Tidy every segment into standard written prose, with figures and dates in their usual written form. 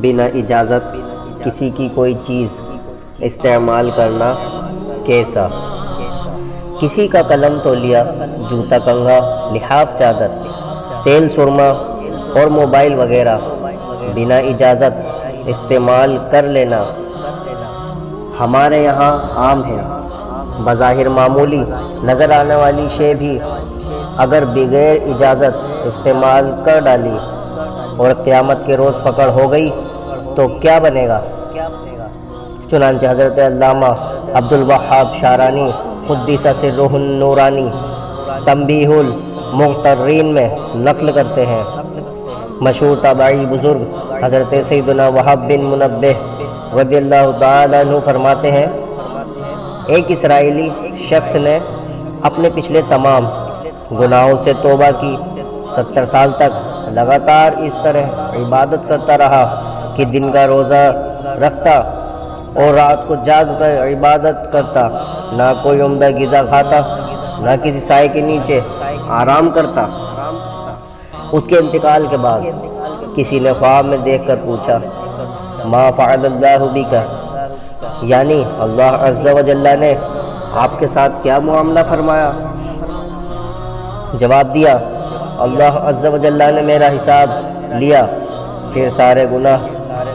بنا اجازت کسی کی کوئی چیز استعمال کرنا کیسا؟ کسی کا قلم تو لیا، جوتا کنگھا، لحاف چادر، تیل سرما اور موبائل وغیرہ بنا اجازت استعمال کر لینا ہمارے یہاں عام ہے۔ بظاہر معمولی نظر آنے والی شے بھی اگر بغیر اجازت استعمال کر ڈالی اور قیامت کے روز پکڑ ہو گئی تو کیا بنے گا؟ چنانچہ حضرت علامہ عبدالوہاب شعرانی قدس سرہ النورانی تنبیہ المغترین میں نقل کرتے ہیں۔ مشہور تابعی بزرگ حضرت سیدنا وہب بن منبہ رضی اللہ تعالیٰ عنہ فرماتے ہیں، ایک اسرائیلی شخص نے اپنے پچھلے تمام گناہوں سے توبہ کی، 70 سال تک لگاتار اس طرح عبادت کرتا رہا کہ دن کا روزہ رکھتا اور رات کو جاگ کر عبادت کرتا، نہ کوئی عمدہ غذا کھاتا، نہ کسی سائے کے نیچے آرام کرتا۔ اس کے انتقال کے بعد کسی نے خواب میں دیکھ کر پوچھا، ما فعل اللہ بک، یعنی اللہ عز و جل نے آپ کے ساتھ کیا معاملہ فرمایا؟ جواب دیا، اللہ عز و جل نے میرا حساب لیا، پھر سارے گناہ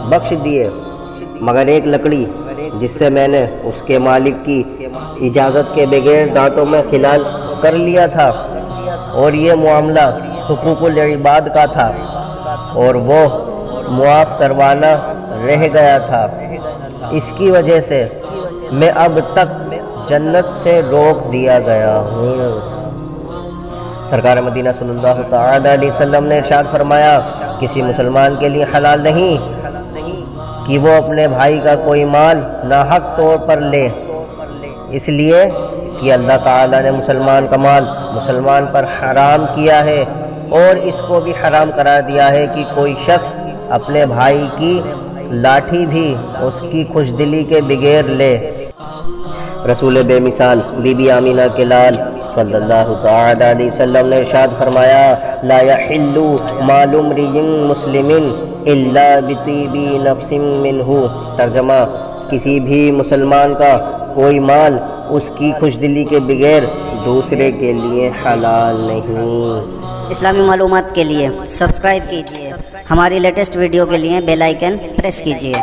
بخش دیے مگر ایک لکڑی جس سے میں نے اس کے مالک کی اجازت کے بغیر دانتوں میں خلال کر لیا تھا، اور یہ معاملہ حقوق العباد کا تھا اور وہ معاف کروانا رہ گیا تھا، اس کی وجہ سے میں اب تک جنت سے روک دیا گیا ہوں۔ سرکار مدینہ صلی اللہ تعالی علیہ وسلم نے ارشاد فرمایا، کسی مسلمان کے لیے حلال نہیں کہ وہ اپنے بھائی کا کوئی مال ناحق طور پر لے، اس لیے کہ اللہ تعالیٰ نے مسلمان کا مال مسلمان پر حرام کیا ہے، اور اس کو بھی حرام قرار دیا ہے کہ کوئی شخص اپنے بھائی کی لاٹھی بھی اس کی خوش دلی کے بغیر لے۔ رسول بے مثال بی بی آمینہ کے لال صلی اللہ تعالی علیہ وسلم نے ارشاد فرمایا، لا یحل مال امرئ مسلم الا بطیب نفس منہ، ترجمہ، کسی بھی مسلمان کا کوئی مال اس کی خوش دلی کے بغیر دوسرے کے لیے حلال نہیں۔ اسلامی معلومات کے لیے سبسکرائب کیجیے، ہماری لیٹسٹ ویڈیو کے لیے بیل آئیکن پریس کیجیے۔